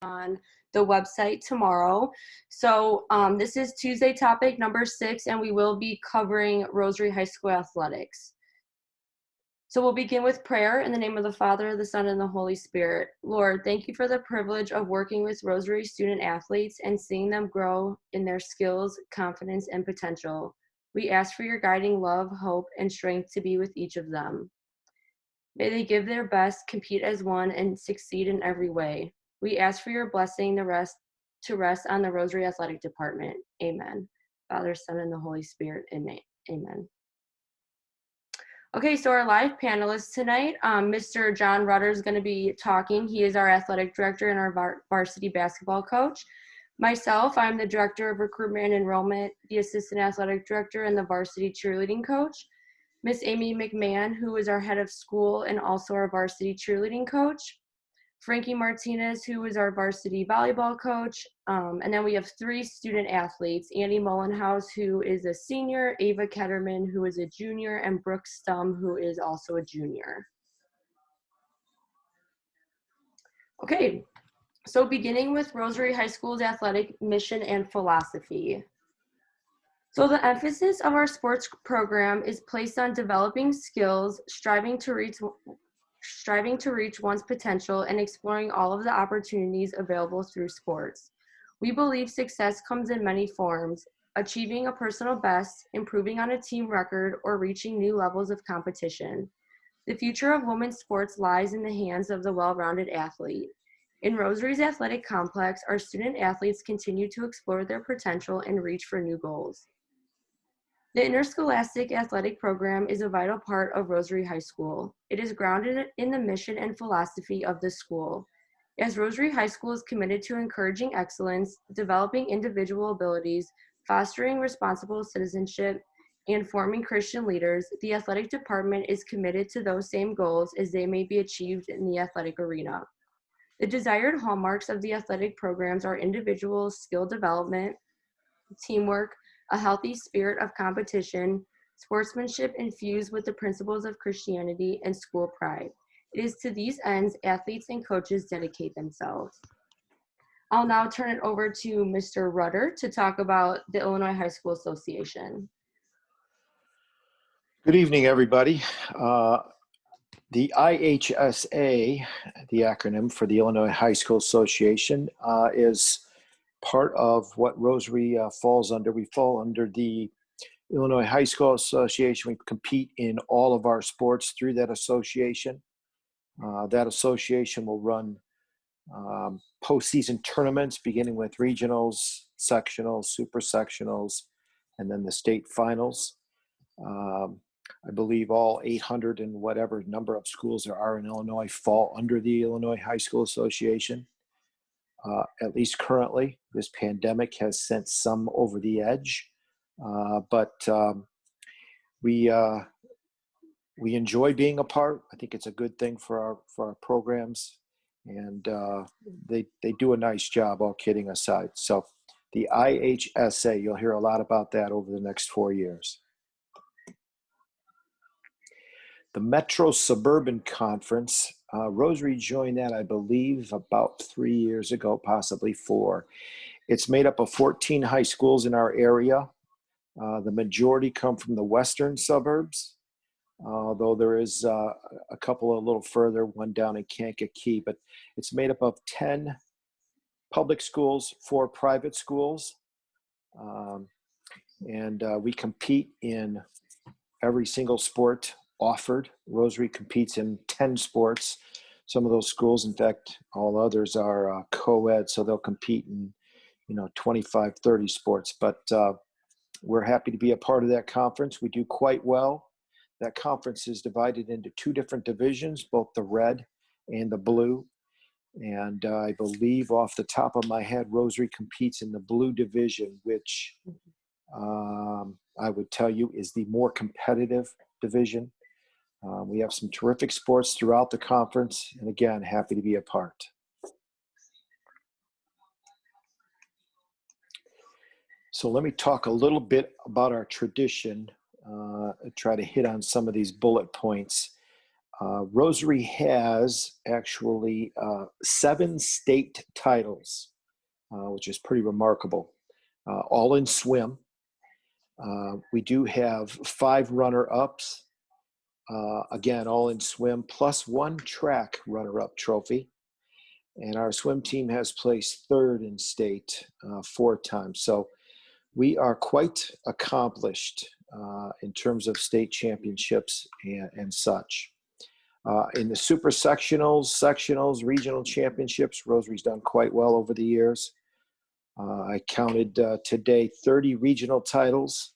on the website tomorrow. So this is Tuesday topic number 6, and we will be covering Rosary High School athletics. So we'll begin with prayer in the name of the Father, the Son, and the Holy Spirit. Lord, thank you for the privilege of working with Rosary student athletes and seeing them grow in their skills, confidence, and potential. We ask for your guiding love, hope, and strength to be with each of them. May they give their best, compete as one, and succeed in every way. We ask for your blessing to rest on the Rosary Athletic Department. Amen. Father, Son, and the Holy Spirit. Amen. Okay, so our live panelists tonight, Mr. John Rutter is going to be talking. He is our athletic director and our varsity basketball coach. Myself, I'm the director of recruitment and enrollment, the assistant athletic director, and the varsity cheerleading coach. Miss Amy McMahon, who is our head of school and also our varsity cheerleading coach. Frankie Martinez, who is our varsity volleyball coach. And then we have 3 student athletes, Annie Molenhouse, who is a senior, Ava Ketterman, who is a junior, and Brooke STUMM, who is also a junior. Okay, so beginning with Rosary High School's athletic mission and philosophy. So the emphasis of our sports program is placed on developing skills, striving to reach one's potential, and exploring all of the opportunities available through sports. We believe success comes in many forms: achieving a personal best, improving on a team record, or reaching new levels of competition. The future of women's sports lies in the hands of the well-rounded athlete. In Rosary's athletic complex, our student athletes continue to explore their potential and reach for new goals. The interscholastic athletic program is a vital part of Rosary High School. It is grounded in the mission and philosophy of the school. As Rosary High School is committed to encouraging excellence, developing individual abilities, fostering responsible citizenship, and forming Christian leaders, the athletic department is committed to those same goals as they may be achieved in the athletic arena. The desired hallmarks of the athletic programs are individual skill development, teamwork, a healthy spirit of competition, sportsmanship infused with the principles of Christianity, and school pride. It is to these ends athletes and coaches dedicate themselves. I'll now turn it over to Mr. Rutter to talk about the Illinois High School Association. Good evening, everybody. The IHSA, the acronym for the Illinois High School Association, is part of what Rosary falls under. We fall under the Illinois High School Association. We compete in all of our sports through that association. That association will run postseason tournaments, beginning with regionals, sectionals, super sectionals, and then the state finals. I believe all 800 and whatever number of schools there are in Illinois fall under the Illinois High School Association. At least currently, this pandemic has sent some over the edge, but we enjoy being a part. I think it's a good thing for our programs, and they do a nice job, all kidding aside. So the IHSA, you'll hear a lot about that over the next 4 years. The Metro Suburban Conference, Rosary joined that, I believe, about 3 years ago, possibly 4. It's made up of 14 high schools in our area. The majority come from the western suburbs, though there is a couple a little further, one down in Kankakee, but it's made up of 10 public schools, 4 private schools, and we compete in every single sport offered. Rosary competes in 10 sports. Some of those schools, in fact, all others are co-ed, so they'll compete in 25, 30 sports. But we're happy to be a part of that conference. We do quite well. That conference is divided into 2 different divisions, both the red and the blue. And I believe off the top of my head, Rosary competes in the blue division, which I would tell you is the more competitive division. We have some terrific sports throughout the conference, and again, happy to be a part. So let me talk a little bit about our tradition, try to hit on some of these bullet points. Rosary has actually 7 state titles, which is pretty remarkable, all in swim. We do have 5 runner-ups, again, all in swim, plus 1 track runner-up trophy. And our swim team has placed 3rd in state 4 times. So we are quite accomplished in terms of state championships and such. In the super sectionals, regional championships, Rosary's done quite well over the years. I counted today 30 regional titles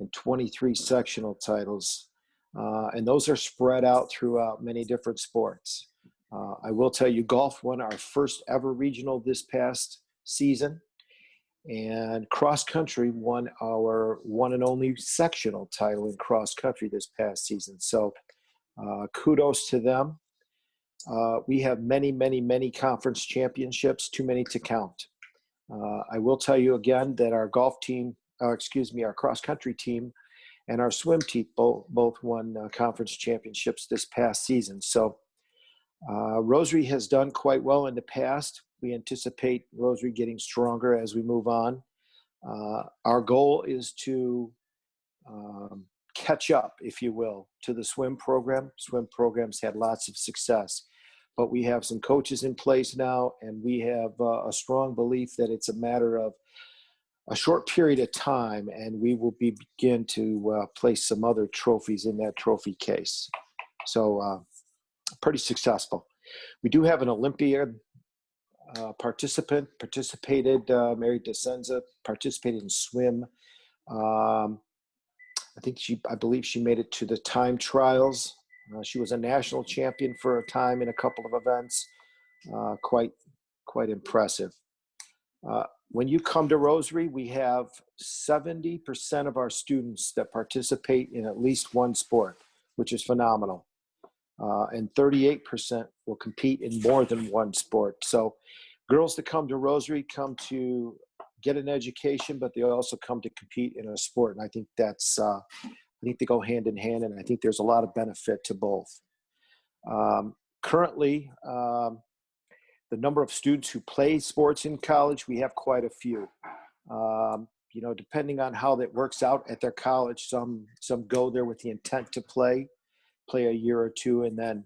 and 23 sectional titles. And those are spread out throughout many different sports. I will tell you, golf won our first ever regional this past season. And cross country won our one and only sectional title in cross country this past season. So kudos to them. We have many, many, many conference championships, too many to count. I will tell you again that our golf team, our cross country team and our swim team both won conference championships this past season. So Rosary has done quite well in the past. We anticipate Rosary getting stronger as we move on. Our goal is to catch up, if you will, to the swim program. Swim programs had lots of success, but we have some coaches in place now, and we have a strong belief that it's a matter of a short period of time, and we will begin to place some other trophies in that trophy case. So pretty successful. We do have an Olympiad participated, Mary DeSenza, participated in swim. I believe she made it to the time trials. She was a national champion for a time in a couple of events. Quite impressive. When you come to Rosary, we have 70% of our students that participate in at least one sport, which is phenomenal. And 38% will compete in more than one sport. So girls that come to Rosary come to get an education, but they also come to compete in a sport. And I think that's, I think they go hand in hand, and I think there's a lot of benefit to both. Currently, the number of students who play sports in college, we have quite a few. You know, depending on how that works out at their college, some go there with the intent to play a year or two, and then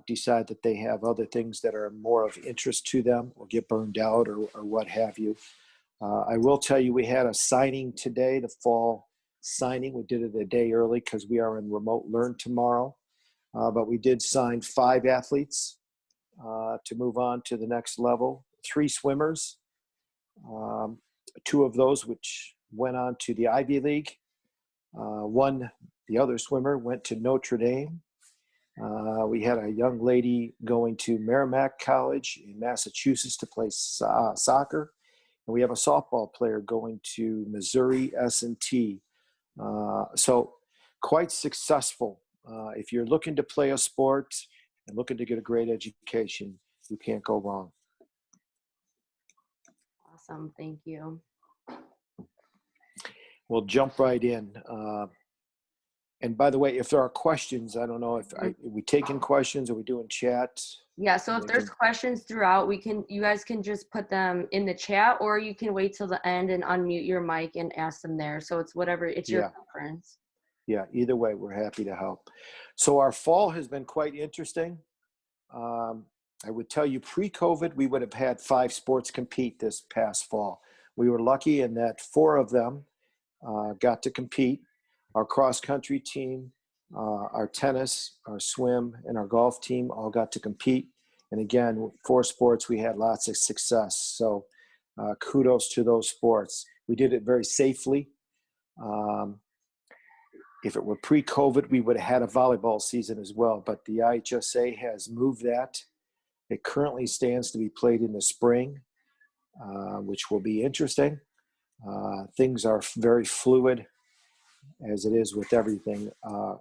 decide that they have other things that are more of interest to them, or get burned out, or what have you. I will tell you, we had a signing today, the fall signing. We did it a day early because we are in remote learn tomorrow. But we did sign 5 athletes to move on to the next level. 3 swimmers, 2 of those which went on to the Ivy League. The other swimmer went to Notre Dame. We had a young lady going to Merrimack College in Massachusetts to play soccer. And we have a softball player going to Missouri S&T. So quite successful. If you're looking to play a sport and looking to get a great education, you can't go wrong. Awesome. Thank you. We'll jump right in. And by the way, if there are questions, I don't know if are we taking questions, are we doing chat? Yeah, so if there's questions throughout, you guys can just put them in the chat, or you can wait till the end and unmute your mic and ask them there. So it's whatever, it's your preference. Yeah, either way, we're happy to help. So our fall has been quite interesting. I would tell you, pre-COVID, we would have had 5 sports compete this past fall. We were lucky in that 4 of them got to compete. Our cross-country team, our tennis, our swim, and our golf team all got to compete. And again, 4 sports, we had lots of success. So kudos to those sports. We did it very safely. If it were pre-COVID, we would have had a volleyball season as well, but the IHSA has moved that. It currently stands to be played in the spring, which will be interesting. Things are very fluid, as it is with everything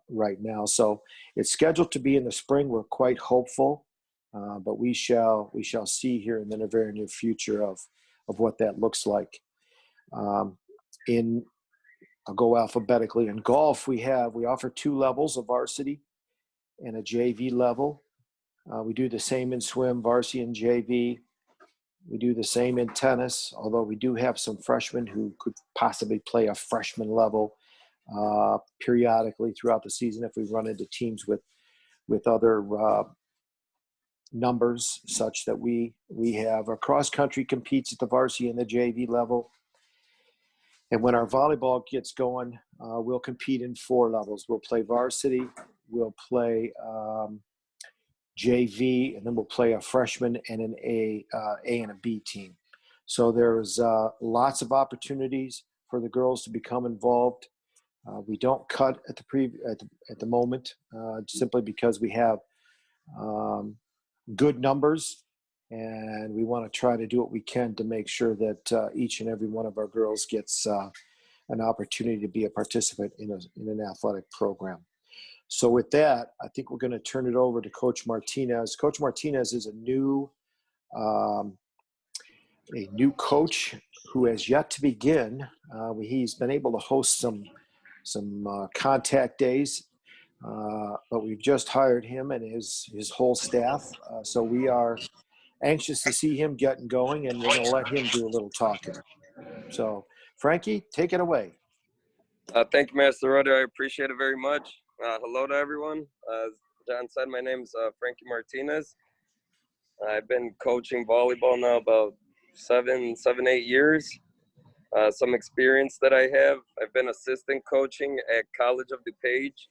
right now. So it's scheduled to be in the spring. We're quite hopeful, but we shall see here in the very near future of what that looks like. I'll go alphabetically. In golf, we offer 2 levels of varsity, and a JV level. We do the same in swim, varsity and JV. We do the same in tennis, although we do have some freshmen who could possibly play a freshman level periodically throughout the season if we run into teams with other numbers, such that we have our cross country competes at the varsity and the JV level. And when our volleyball gets going, we'll compete in 4 levels. We'll play varsity, we'll play JV, and then we'll play a freshman and an A and a B team. So there's lots of opportunities for the girls to become involved. We don't cut at the moment, simply because we have good numbers, and we want to try to do what we can to make sure that each and every one of our girls gets an opportunity to be a participant in an athletic program. So with that, I think we're going to turn it over to Coach Martinez. Coach Martinez is a new coach who has yet to begin. He's been able to host some contact days, but we've just hired him and his whole staff. So we are anxious to see him getting going, and we're going to let him do a little talking. So, Frankie, take it away. Thank you, Master Rudder. I appreciate it very much. Hello to everyone. As John said, my name is Frankie Martinez. I've been coaching volleyball now about 7, 8 years. Some experience that I have. I've been assistant coaching at College of DuPage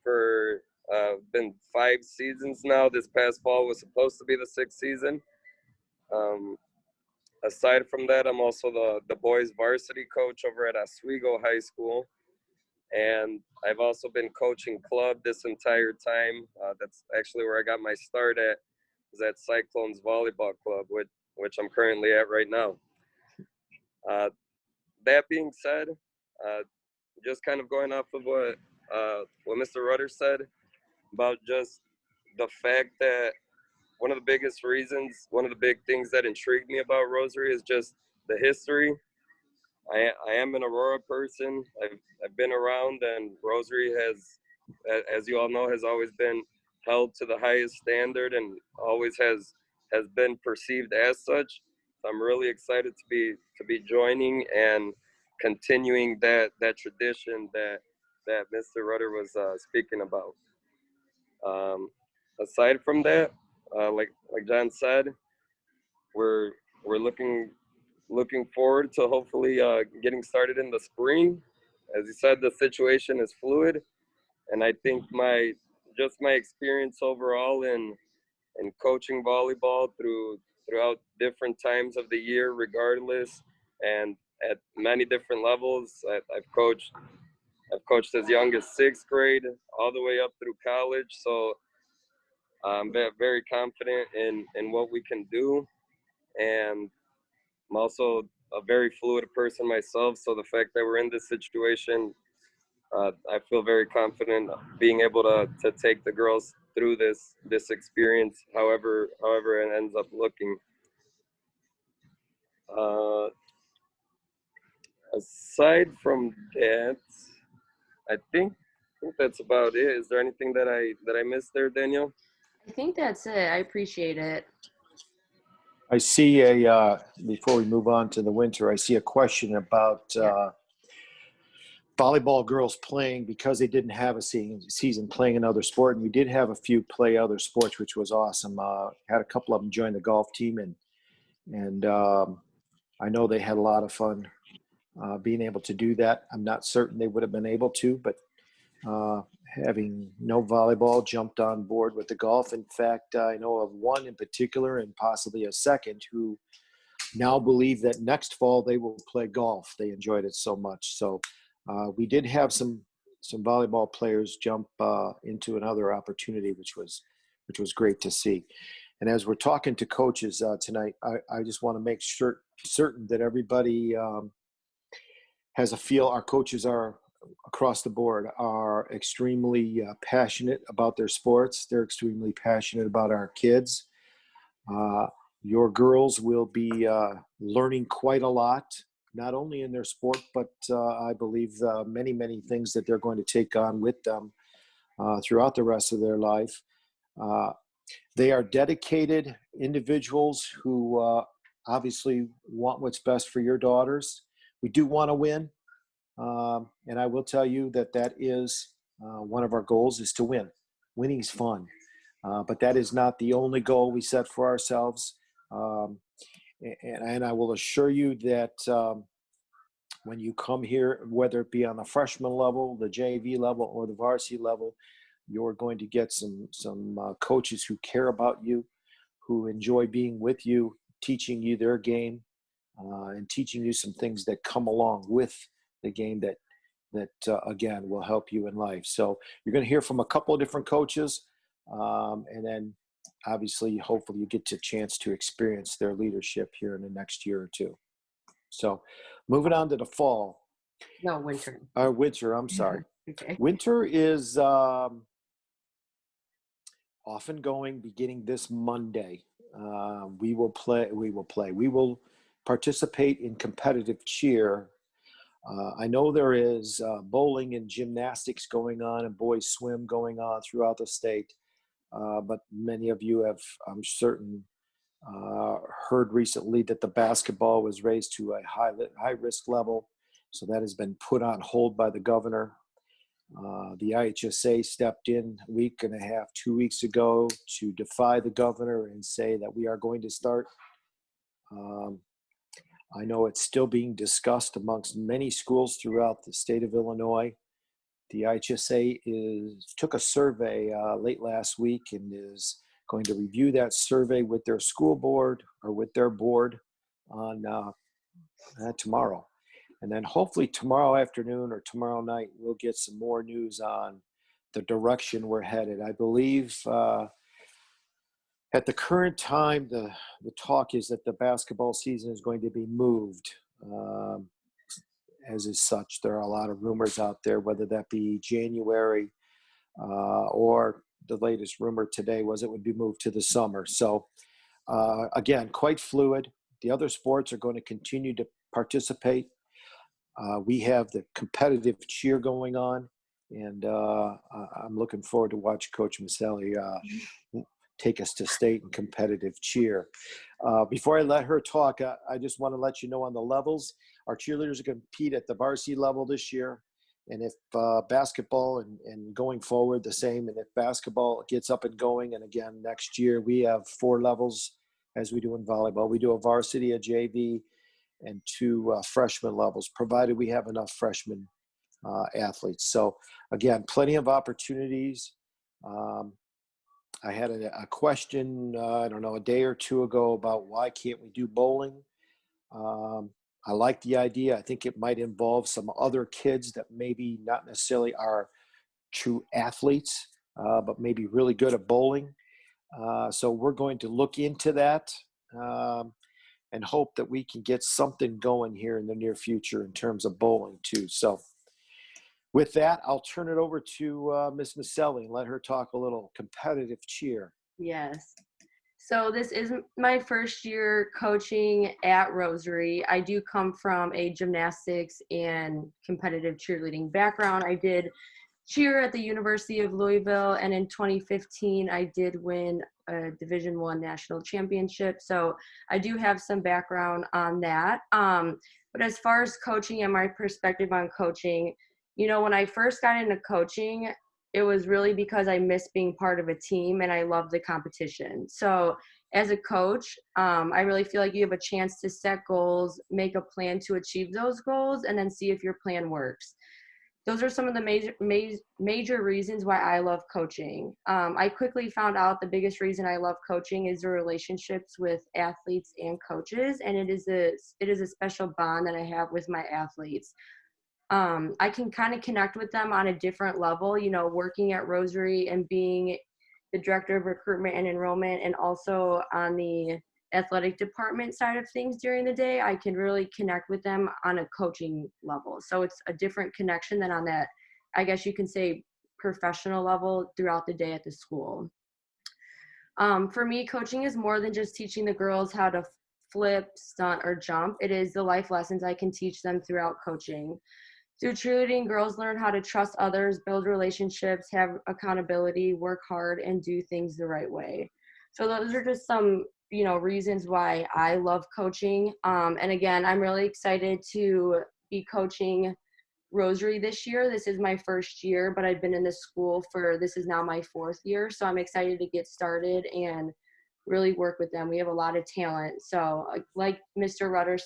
for been 5 seasons now. This past fall was supposed to be the 6th season. Aside from that, I'm also the boys varsity coach over at Oswego High School. And I've also been coaching club this entire time. That's actually where I got my start at, is at Cyclones Volleyball Club, which I'm currently at right now. That being said, just kind of going off of what Mr. Rudder said about just the fact that one of the big things that intrigued me about Rosary is just the history. I am an Aurora person. I've been around, and Rosary has, as you all know, has always been held to the highest standard and always has been perceived as such. So I'm really excited to be joining and continuing that tradition that Mr. Rudder was speaking about. Aside from that, like John said, we're looking forward to hopefully getting started in the spring. As you said, the situation is fluid, and I think my experience overall in coaching volleyball throughout different times of the year, regardless, and at many different levels. I've coached as young as 6th grade all the way up through college. So I'm very confident in what we can do, and I'm also a very fluid person myself. So the fact that we're in this situation, I feel very confident being able to take the girls through this experience, however it ends up looking. Aside from that, I think that's about it. Is there anything that I missed there, Daniel? I think that's it. I appreciate it. I see before we move on to the winter, I see a question about volleyball girls playing because they didn't have a season playing another sport. And we did have a few play other sports, which was awesome. Had a couple of them join the golf team, and I know they had a lot of fun being able to do that. I'm not certain they would have been able to, but having no volleyball, jumped on board with the golf. In fact, I know of one in particular, and possibly a second, who now believe that next fall they will play golf. They enjoyed it so much. So we did have some volleyball players jump into another opportunity, which was great to see. And as we're talking to coaches tonight, I just want to make certain that everybody has a feel. Our coaches are across the board are extremely passionate about their sports. They're extremely passionate about our kids. Your girls will be learning quite a lot, not only in their sport, but I believe many, many things that they're going to take on with them throughout the rest of their life. They are dedicated individuals who obviously want what's best for your daughters. We do want to win. And I will tell you that that is one of our goals, is to win. Winning is fun. But that is not the only goal we set for ourselves. And I will assure you that when you come here, whether it be on the freshman level, the JV level, or the varsity level, you're going to get some coaches who care about you, who enjoy being with you, teaching you their game, and teaching you some things that come along with the game that again, will help you in life. So you're going to hear from a couple of different coaches, and then obviously, hopefully you get a chance to experience their leadership here in the next year or two. So moving on to the fall. No, winter. Winter, I'm sorry. Okay. Winter is often going, beginning this Monday. We will participate in competitive cheer. I know there is bowling and gymnastics going on and boys swim going on throughout the state. But many of you have, I'm certain, heard recently that the basketball was raised to a high risk level. So that has been put on hold by the governor. The IHSA stepped in a week and a half, 2 weeks ago, to defy the governor and say that we are going to start. I know it's still being discussed amongst many schools throughout the state of Illinois. The IHSA took a survey late last week and is going to review that survey with their school board or with their board on tomorrow. And then hopefully tomorrow afternoon or tomorrow night, we'll get some more news on the direction we're headed. I believe at the current time, the talk is that the basketball season is going to be moved. As is such, there are a lot of rumors out there, whether that be January or the latest rumor today was it would be moved to the summer. So again, quite fluid. The other sports are going to continue to participate. We have the competitive cheer going on, and I'm looking forward to watch Coach Maselli take us to state in competitive cheer. Before I let her talk, I just want to let you know on the levels, our cheerleaders are going to compete at the varsity level this year. And if basketball and going forward the same, and if basketball gets up and going, and again, next year we have 4 levels as we do in volleyball. We do a varsity, a JV, and 2 freshman levels, provided we have enough freshman athletes. So again, plenty of opportunities. I had a question, I don't know, a day or two ago about why can't we do bowling? I like the idea. I think it might involve some other kids that maybe not necessarily are true athletes, but maybe really good at bowling. So we're going to look into that and hope that we can get something going here in the near future in terms of bowling too. So with that, I'll turn it over to Ms. Maselli and let her talk a little competitive cheer. Yes. So this is my first year coaching at Rosary. I do come from a gymnastics and competitive cheerleading background. I did cheer at the University of Louisville, and in 2015, I did win a Division I national championship. So I do have some background on that. But as far as coaching and my perspective on coaching, you know, when I first got into coaching, it was really because I missed being part of a team and I love the competition. So as a coach, I really feel like you have a chance to set goals, make a plan to achieve those goals, and then see if your plan works. Those are some of the major reasons why I love coaching. I quickly found out the biggest reason I love coaching is the relationships with athletes and coaches, and it is a special bond that I have with my athletes. I can kind of connect with them on a different level, you know, working at Rosary and being the director of recruitment and enrollment, and also on the athletic department side of things during the day. I can really connect with them on a coaching level. So it's a different connection than on that, I guess you can say, professional level throughout the day at the school. For me, coaching is more than just teaching the girls how to flip, stunt, or jump. It is the life lessons I can teach them throughout coaching. Through cheerleading, girls learn how to trust others, build relationships, have accountability, work hard, and do things the right way. So those are just some, reasons why I love coaching. And again, I'm really excited to be coaching Rosary this year. This is my first year, but I've been in this school this is now my 4th year. So I'm excited to get started and really work with them. We have a lot of talent. So like Mr. Rutter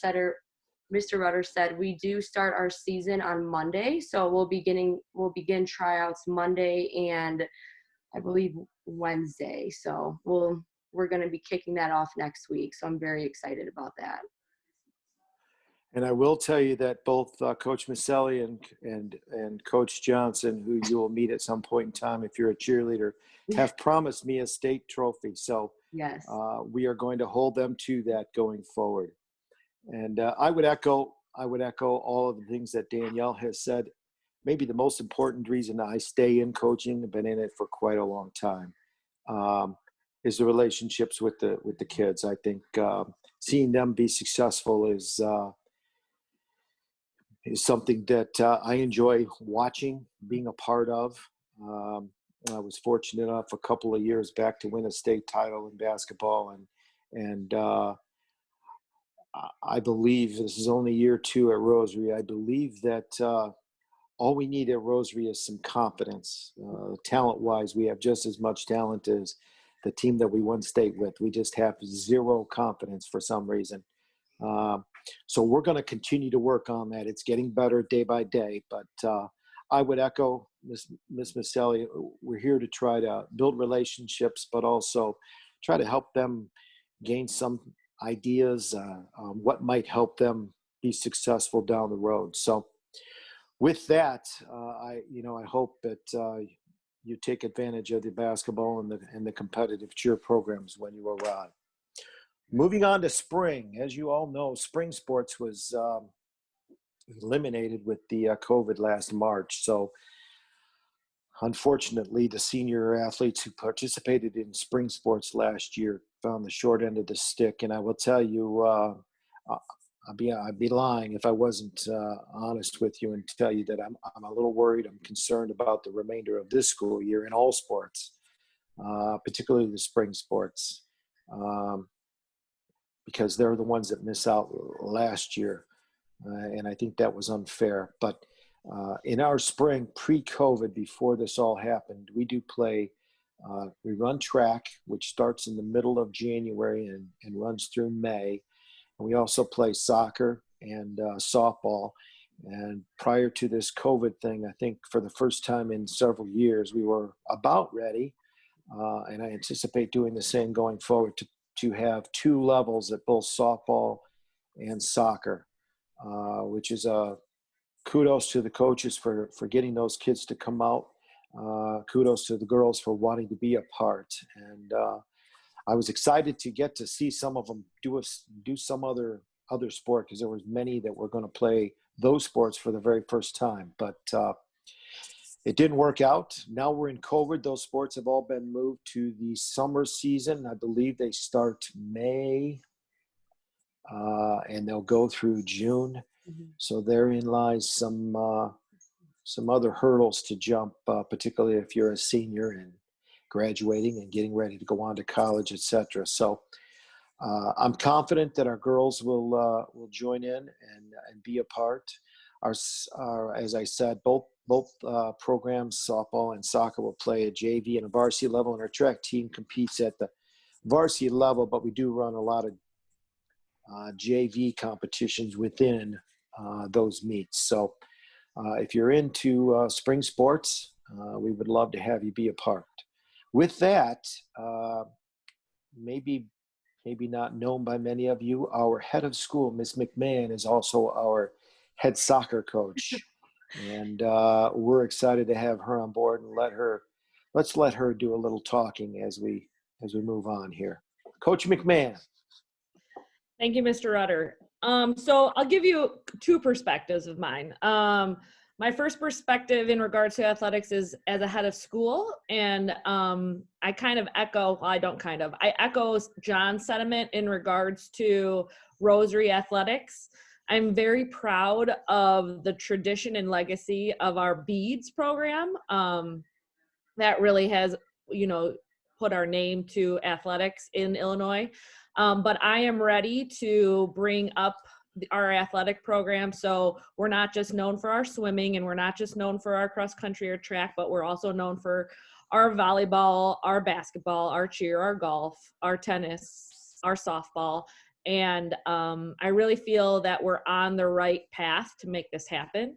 said, we do start our season on Monday. So we'll begin tryouts Monday and I believe Wednesday. So we're going to be kicking that off next week. So I'm very excited about that. And I will tell you that both Coach Maselli and Coach Johnson, who you will meet at some point in time if you're a cheerleader, have promised me a state trophy. So yes, we are going to hold them to that going forward. And I would echo all of the things that Danielle has said. Maybe the most important reason I stay in coaching, I've been in it for quite a long time, is the relationships with the kids. I think seeing them be successful is something that I enjoy watching, being a part of. I was fortunate enough a couple of years back to win a state title in basketball, and I believe this is only year 2 at Rosary. I believe that all we need at Rosary is some confidence. Talent-wise, we have just as much talent as the team that we won state with. We just have zero confidence for some reason. So we're going to continue to work on that. It's getting better day by day, but I would echo Miss Maselli. We're here to try to build relationships, but also try to help them gain some ideas on what might help them be successful down the road. So with that, I hope that you take advantage of the basketball and the competitive cheer programs when you arrive. Moving on to spring, as you all know, spring sports was eliminated with the COVID last March. So unfortunately, the senior athletes who participated in spring sports last year found the short end of the stick. And I will tell you, I'd be lying if I wasn't honest with you and tell you that I'm a little worried. I'm concerned about the remainder of this school year in all sports, particularly the spring sports. Because they're the ones that miss out last year. And I think that was unfair. But in our spring, pre-COVID, before this all happened, we do play, we run track, which starts in the middle of January and runs through May. And we also play soccer and softball. And prior to this COVID thing, I think for the first time in several years, we were about ready. And I anticipate doing the same going forward to have 2 levels at both softball and soccer, which is a kudos to the coaches for getting those kids to come out. Kudos to the girls for wanting to be a part. And I was excited to get to see some of them do some other sport, because there was many that were going to play those sports for the very first time. But it didn't work out. Now we're in COVID. Those sports have all been moved to the summer season. I believe they start May, and they'll go through June. Mm-hmm. So therein lies some other hurdles to jump, particularly if you're a senior and graduating and getting ready to go on to college, etc. So I'm confident that our girls will join in and be a part. Our as I said, both programs, softball and soccer, will play at JV and a varsity level, and our track team competes at the varsity level, but we do run a lot of JV competitions within those meets. So if you're into spring sports, we would love to have you be a part. With that, maybe not known by many of you, our head of school, Ms. McMahon, is also our head soccer coach. And we're excited to have her on board, and let's let her do a little talking as we move on here. Coach McMahon. Thank you, Mr. Rutter. So I'll give you 2 perspectives of mine. My first perspective in regards to athletics is as a head of school, and I echo John's sentiment in regards to Rosary athletics. I'm very proud of the tradition and legacy of our beads program. That really has, put our name to athletics in Illinois. But I am ready to bring up our athletic program. So we're not just known for our swimming, and we're not just known for our cross country or track, but we're also known for our volleyball, our basketball, our cheer, our golf, our tennis, our softball. And I really feel that we're on the right path to make this happen.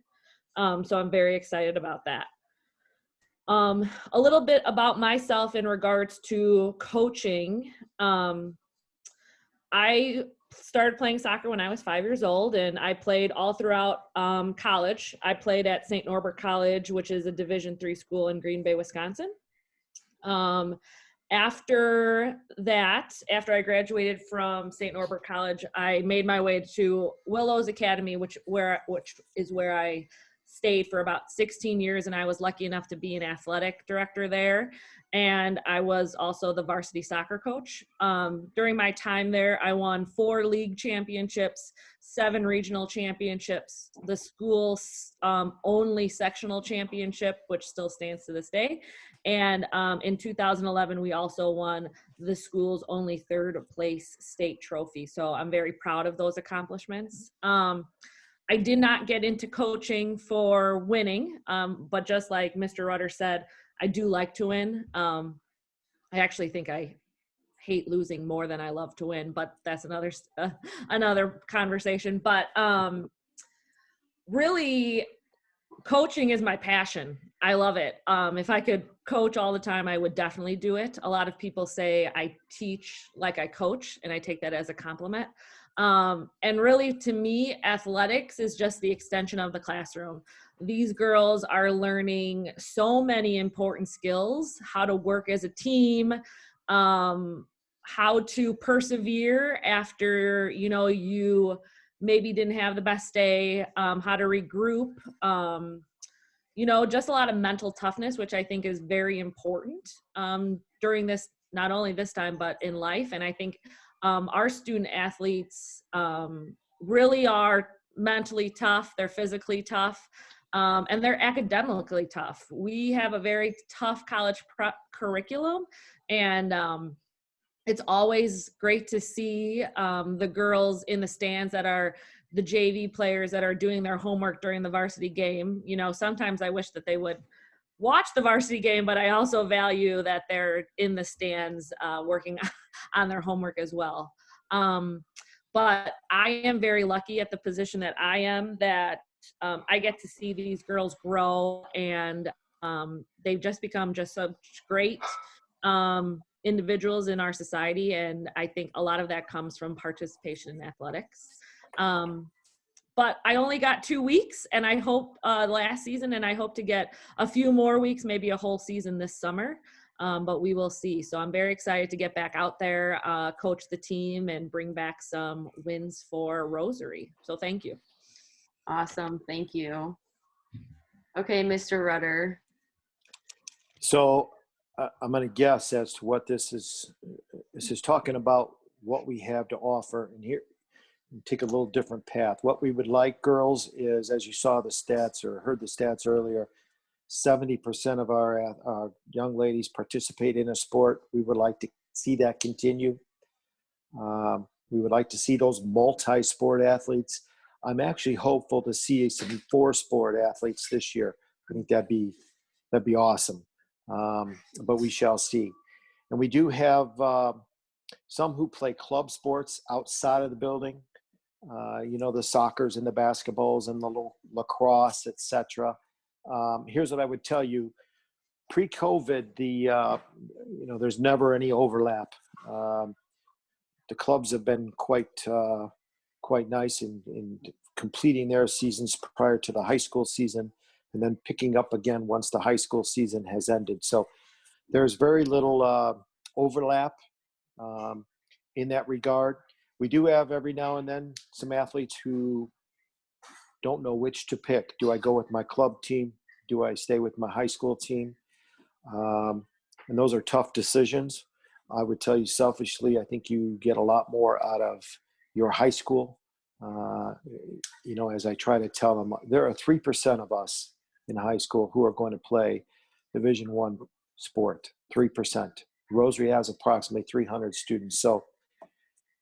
So I'm very excited about that. A little bit about myself in regards to coaching. I started playing soccer when I was 5 years old, and I played all throughout college. I played at St. Norbert College, which is a Division III school in Green Bay, Wisconsin. After I graduated from St. Norbert College, I made my way to Willows Academy, which is where I stayed for about 16 years, and I was lucky enough to be an athletic director there. And I was also the varsity soccer coach. During my time there, I won 4 league championships, 7 regional championships, the school's only sectional championship, which still stands to this day. And in 2011, we also won the school's only 3rd place state trophy. So I'm very proud of those accomplishments. I did not get into coaching for winning, but just like Mr. Rutter said, I do like to win. I actually think I hate losing more than I love to win, but that's another conversation. But really, coaching is my passion. I love it. If I could coach all the time, I would definitely do it. A lot of people say I teach like I coach, and I take that as a compliment. And really, to me, athletics is just the extension of the classroom. These girls are learning so many important skills: how to work as a team, how to persevere after, you maybe didn't have the best day, how to regroup, just a lot of mental toughness, which I think is very important during this, not only this time, but in life. And I think our student athletes really are mentally tough, they're physically tough, and they're academically tough. We have a very tough college prep curriculum, and it's always great to see the girls in the stands that are the JV players that are doing their homework during the varsity game. Sometimes I wish that they would watch the varsity game, but I also value that they're in the stands working on their homework as well. But I am very lucky at the position that I am, that I get to see these girls grow, and they've just become just such great individuals in our society. And I think a lot of that comes from participation in athletics. But I only got 2 weeks, and I hope last season, and I hope to get a few more weeks, maybe a whole season this summer. But we will see. So I'm very excited to get back out there, coach the team, and bring back some wins for Rosary. So thank you. Awesome. Thank you. Okay, Mr. Rutter. So I'm going to guess as to what this is. This is talking about what we have to offer. And here, take a little different path. What we would like, girls, is, as you saw the stats or heard the stats earlier, 70% of our young ladies participate in a sport. We would like to see that continue. We would like to see those multi-sport athletes. I'm actually hopeful to see some 4-sport athletes this year. I think that'd be awesome. But we shall see. And we do have some who play club sports outside of the building. The soccers and the basketballs and the little lacrosse, etc. Here's what I would tell you. Pre-COVID, there's never any overlap. The clubs have been quite nice in completing their seasons prior to the high school season, and then picking up again once the high school season has ended. So there's very little overlap in that regard. We do have every now and then some athletes who don't know which to pick. Do I go with my club team? Do I stay with my high school team? And those are tough decisions. I would tell you selfishly, I think you get a lot more out of your high school. you know, as I try to tell them, there are 3% of us in high school who are going to play Division I sport, 3%. Rosary has approximately 300 students, so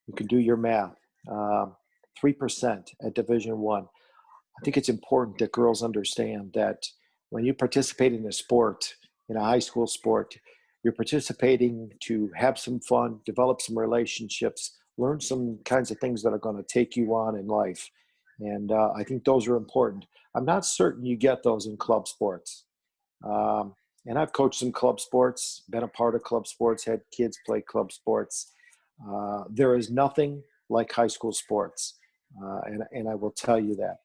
you can do your math. 3% at Division I. I think it's important that girls understand that when you participate in a sport, in a high school sport, you're participating to have some fun, develop some relationships, learn some kinds of things that are going to take you on in life. And I think those are important. I'm not certain you get those in club sports. And I've coached some club sports, been a part of club sports, had kids play club sports. There is nothing like high school sports. And I will tell you that.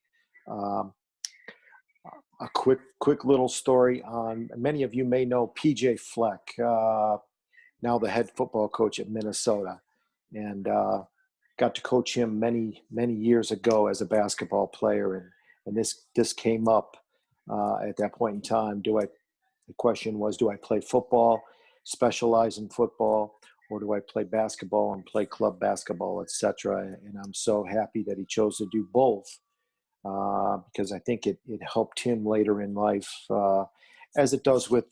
A quick little story on, many of you may know PJ Fleck, now the head football coach at Minnesota, and got to coach him many years ago as a basketball player, and this came up at that point in time. The question was, do I play football, specialize in football, or do I play basketball and play club basketball, etc.? And I'm so happy that he chose to do both. Because I think it helped him later in life, as it does with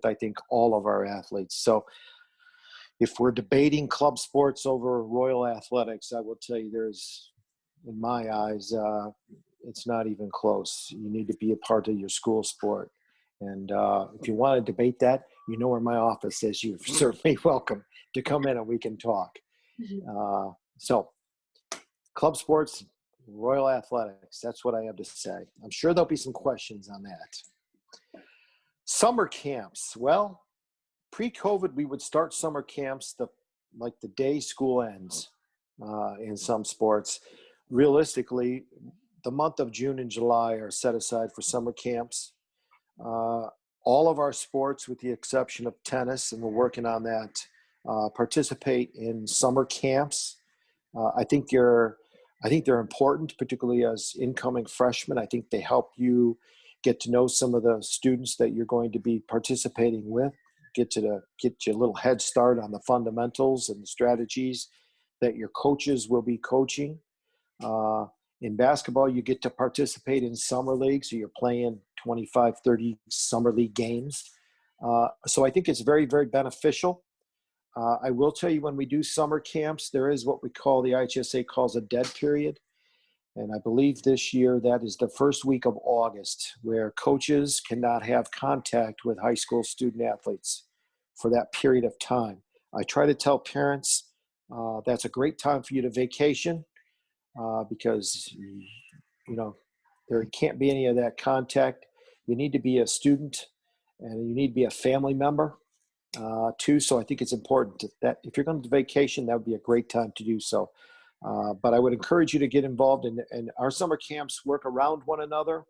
I think all of our athletes. So if we're debating club sports over Royal Athletics, I will tell you there's, in my eyes, it's not even close. You need to be a part of your school sport. And if you want to debate that, you know where my office is. You're certainly welcome to come in and we can talk. So club sports, Royal Athletics, that's what I have to say. I'm sure there'll be some questions on that. Summer camps. Well, pre-COVID, we would start summer camps like the day school ends in some sports. Realistically, the month of June and July are set aside for summer camps. All of our sports, with the exception of tennis, and we're working on that, participate in summer camps. I think they're important, particularly as incoming freshmen. I think they help you get to know some of the students that you're going to be participating with, get you a little head start on the fundamentals and the strategies that your coaches will be coaching. In basketball, you get to participate in summer leagues, so you're playing 25, 30 summer league games. So I think it's very, very beneficial. I will tell you, when we do summer camps, there is what we call, the IHSA calls a dead period. And I believe this year that is the first week of August, where coaches cannot have contact with high school student athletes for that period of time. I try to tell parents that's a great time for you to vacation because, you know, there can't be any of that contact. You need to be a student and you need to be a family member. Too. So I think it's important that if you're going to vacation, that would be a great time to do so. But I would encourage you to get involved in our summer camps, work around one another.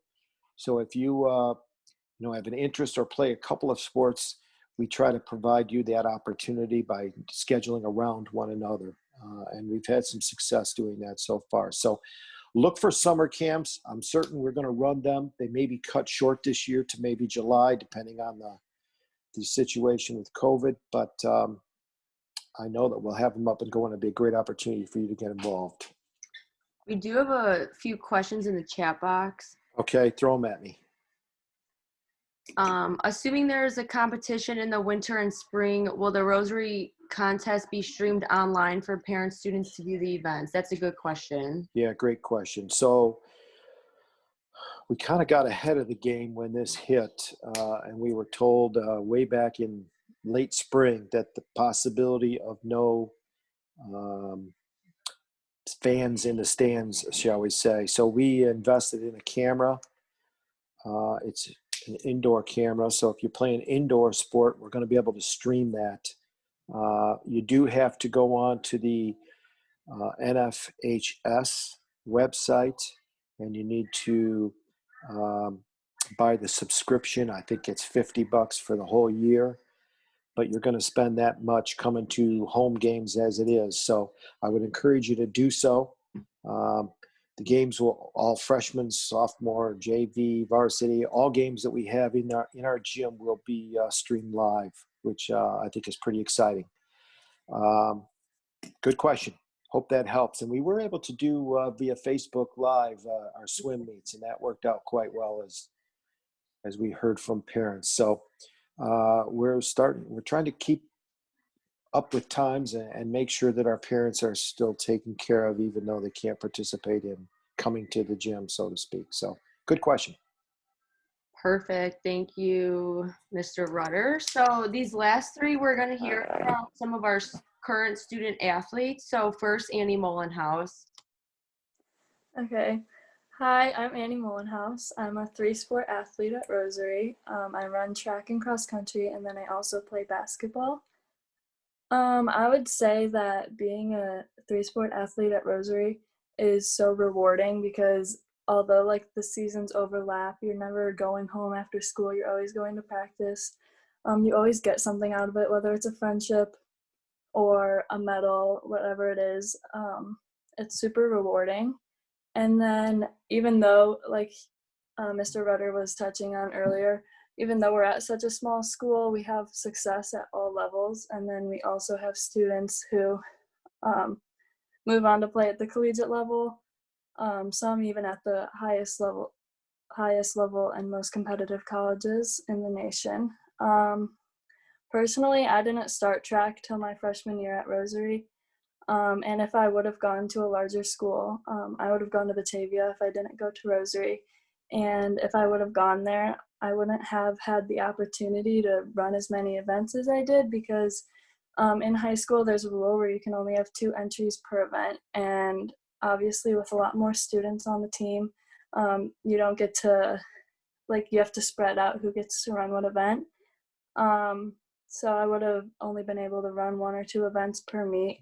So if you, have an interest or play a couple of sports, we try to provide you that opportunity by scheduling around one another. And we've had some success doing that so far. So look for summer camps. I'm certain we're going to run them. They may be cut short this year to maybe July, depending on the situation with COVID, but I know that we'll have them up and going. It'll be a great opportunity for you to get involved. We do have a few questions in the chat box. Okay, throw them at me. Assuming there is a competition in the winter and spring, will the Rosary contest be streamed online for parents, students to view the events? That's a good question. Yeah, great question. So we kind of got ahead of the game when this hit, and we were told way back in late spring that the possibility of no fans in the stands, shall we say. So we invested in a camera. It's an indoor camera. So if you play an indoor sport, we're going to be able to stream that. You do have to go on to the NFHS website, and you need to buy the subscription. I think it's $50 for the whole year, but you're going to spend that much coming to home games as it is. So I would encourage you to do so. The games will, all freshmen, sophomore, JV, varsity, all games that we have in our gym will be streamed live, which I think is pretty exciting. Good question. hope that helps. And we were able to do via Facebook Live our swim meets, and that worked out quite well as we heard from parents. So we're trying to keep up with times and make sure that our parents are still taken care of, even though they can't participate in coming to the gym, so to speak. So good question. Perfect. Thank you, Mr. Rutter. So these last three, we're going to hear from some of our current student athletes. So first, Annie Molenhouse. Okay. Hi, I'm Annie Molenhouse. I'm a 3-sport athlete at Rosary. I run track and cross country, and then I also play basketball. I would say that being a 3-sport athlete at Rosary is so rewarding because although like the seasons overlap, you're never going home after school. You're always going to practice. You always get something out of it, whether it's a friendship or a medal, whatever it is. It's super rewarding. And then even though, like Mr. Rutter was touching on earlier, even though we're at such a small school, we have success at all levels. And then we also have students who move on to play at the collegiate level, some even at the highest level and most competitive colleges in the nation. Personally, I didn't start track till my freshman year at Rosary. And if I would have gone to a larger school, I would have gone to Batavia if I didn't go to Rosary. And if I would have gone there, I wouldn't have had the opportunity to run as many events as I did because in high school, there's a rule where you can only have 2 entries per event. And obviously with a lot more students on the team, you don't get to, you have to spread out who gets to run what event. So I would have only been able to run 1 or 2 events per meet.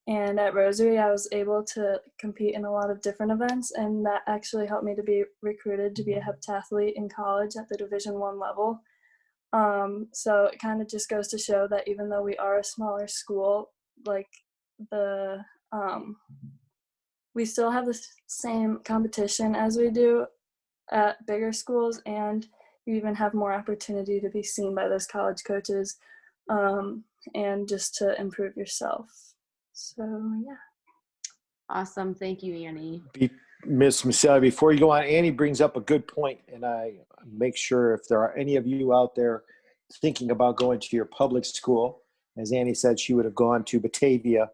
And at Rosary, I was able to compete in a lot of different events, and that actually helped me to be recruited to be a heptathlete in college at the Division I level. So it kind of just goes to show that even though we are a smaller school, we still have the same competition as we do at bigger schools, and you even have more opportunity to be seen by those college coaches and just to improve yourself. So, yeah. Awesome. Thank you, Annie. Ms. Maselli, before you go on, Annie brings up a good point, and I make sure if there are any of you out there thinking about going to your public school, as Annie said, she would have gone to Batavia.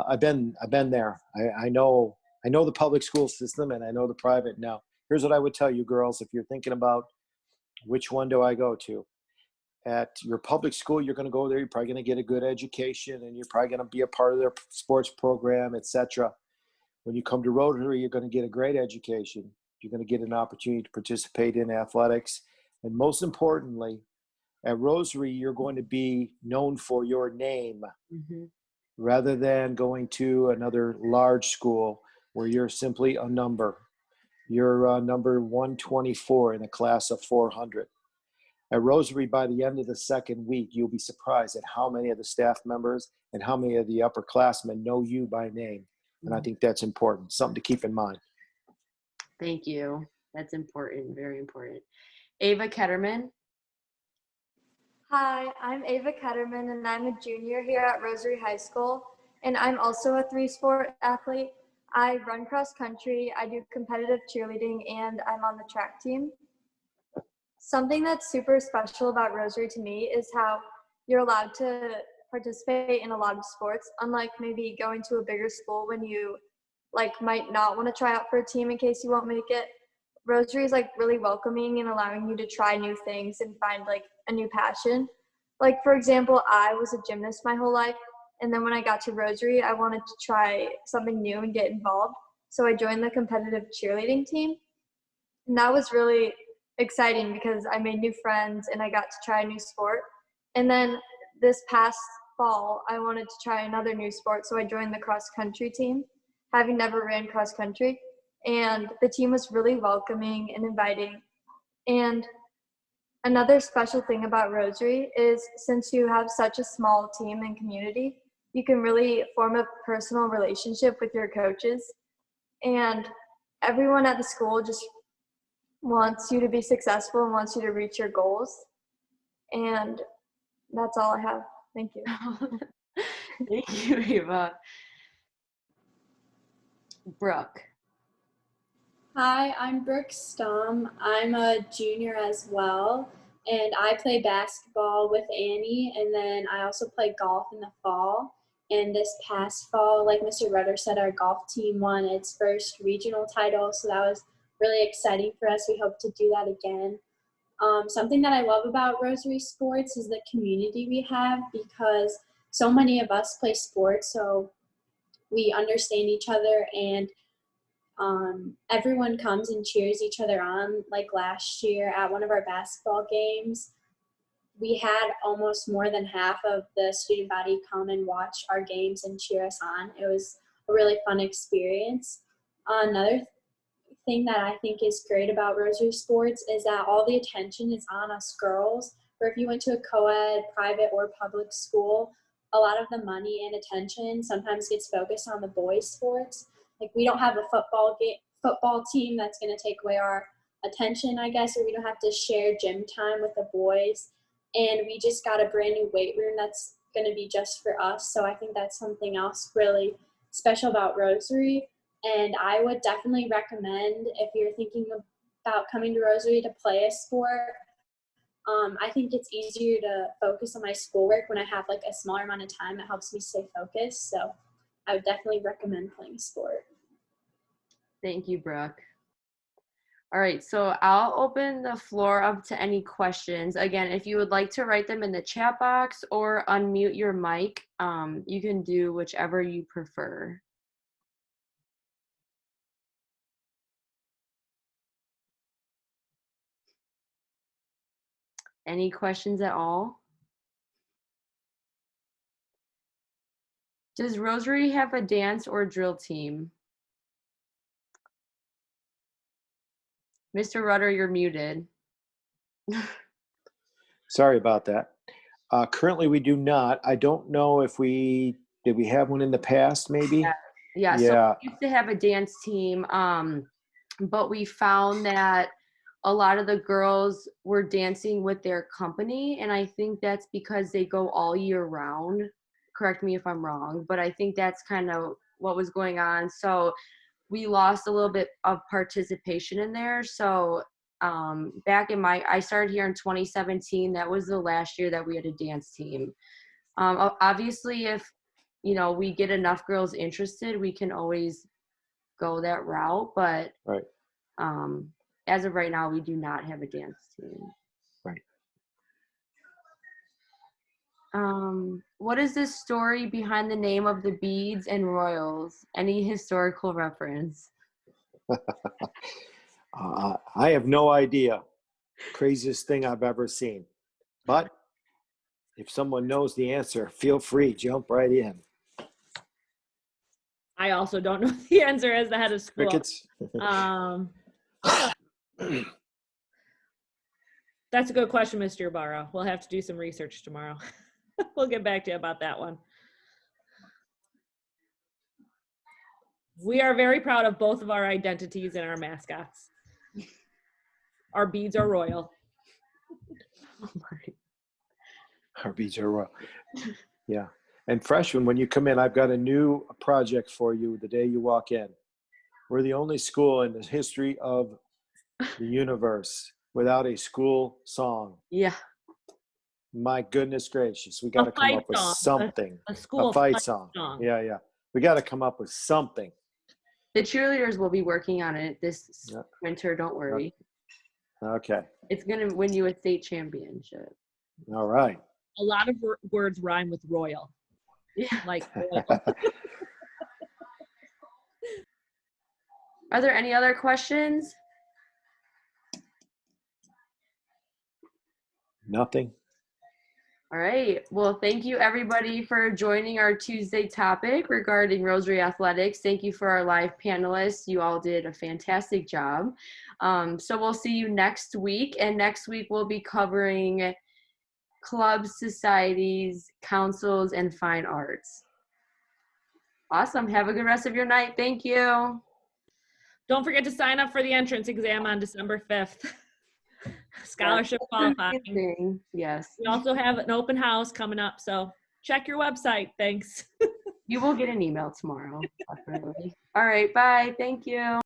I've been there. I know the public school system, and I know the private. Now, here's what I would tell you, girls, if you're thinking about which one do I go to. At your public school, you're going to go there. You're probably going to get a good education, and you're probably going to be a part of their sports program, etc. When you come to Rotary, you're going to get a great education. You're going to get an opportunity to participate in athletics. And most importantly, at Rosary, you're going to be known for your name rather than going to another large school where you're simply a number. You're number 124 in a class of 400. At Rosary, by the end of the 2nd week, you'll be surprised at how many of the staff members and how many of the upperclassmen know you by name. And I think that's important, something to keep in mind. Thank you. That's important, very important. Ava Ketterman. Hi, I'm Ava Ketterman, and I'm a junior here at Rosary High School, and I'm also a 3-sport athlete. I run cross country, I do competitive cheerleading, and I'm on the track team. Something that's super special about Rosary to me is how you're allowed to participate in a lot of sports, unlike maybe going to a bigger school when you might not want to try out for a team in case you won't make it. Rosary is really welcoming and allowing you to try new things and find a new passion. For example, I was a gymnast my whole life, and then when I got to Rosary, I wanted to try something new and get involved. So I joined the competitive cheerleading team, and that was really exciting because I made new friends and I got to try a new sport. And then this past fall, I wanted to try another new sport, so I joined the cross country team, having never ran cross country. And the team was really welcoming and inviting. And another special thing about Rosary is since you have such a small team and community, you can really form a personal relationship with your coaches. And everyone at the school just wants you to be successful and wants you to reach your goals. And that's all I have. Thank you. Thank you, Eva. Brooke. Hi, I'm Brooke STUMM. I'm a junior as well, and I play basketball with Annie, and then I also play golf in the fall. And this past fall, like Mr. Rudder said, our golf team won its first regional title, so that was really exciting for us. We hope to do that again. Something that I love about Rosary Sports is the community we have, because so many of us play sports, so we understand each other, and everyone comes and cheers each other on. Like last year at one of our basketball games, we had almost more than half of the student body come and watch our games and cheer us on. It was a really fun experience. Another thing that I think is great about Rosary Sports is that all the attention is on us girls. Or if you went to a co-ed, private, or public school, a lot of the money and attention sometimes gets focused on the boys' sports. Like we don't have a football team that's going to take away our attention, I guess, or we don't have to share gym time with the boys. And we just got a brand new weight room that's going to be just for us. So I think that's something else really special about Rosary. And I would definitely recommend, if you're thinking about coming to Rosary to play a sport, I think it's easier to focus on my schoolwork when I have like a smaller amount of time. It helps me stay focused. So I would definitely recommend playing a sport. Thank you, Brooke. All right, so I'll open the floor up to any questions. Again, if you would like to write them in the chat box or unmute your mic, you can do whichever you prefer. Any questions at all? Does Rosary have a dance or drill team? Mr. Rudder, you're muted. Sorry about that. Currently, we do not. I don't know if did we have one in the past, maybe? Yeah. So we used to have a dance team, but we found that a lot of the girls were dancing with their company, and I think that's because they go all year round. Correct me if I'm wrong, but I think that's kind of what was going on. So we lost a little bit of participation in there. So back in I started here in 2017. That was the last year that we had a dance team. Obviously, if we get enough girls interested, we can always go that route. But right. As of right now, we do not have a dance team. Right. What is the story behind the name of the beads and royals? Any historical reference? I have no idea. Craziest thing I've ever seen. But if someone knows the answer, feel free, jump right in. I also don't know the answer as the head of school. Crickets. That's a good question, Mr. Ibarra. We'll have to do some research tomorrow. We'll get back to you about that one. We are very proud of both of our identities and our mascots. Our beads are royal. Our beads are royal. Yeah. And freshmen, when you come in, I've got a new project for you the day you walk in. We're the only school in the history of the universe without a school song. Yeah. My goodness gracious. We got to come up with something. A fight song. Yeah. We got to come up with something. The cheerleaders will be working on it this winter. Don't worry. Okay. It's going to win you a state championship. All right. A lot of words rhyme with royal. Yeah. Like royal. Are there any other questions? Nothing. All right. Well, thank you everybody for joining our Tuesday topic regarding Rosary Athletics. Thank you for our live panelists. You all did a fantastic job. So we'll see you next week. And next week we'll be covering clubs, societies, councils, and fine arts. Awesome. Have a good rest of your night. Thank you. Don't forget to sign up for the entrance exam on December 5th. Scholarship qualifying. Yes. We also have an open house coming up, so check your website. Thanks. You will get an email tomorrow, definitely. All right, bye. Thank you.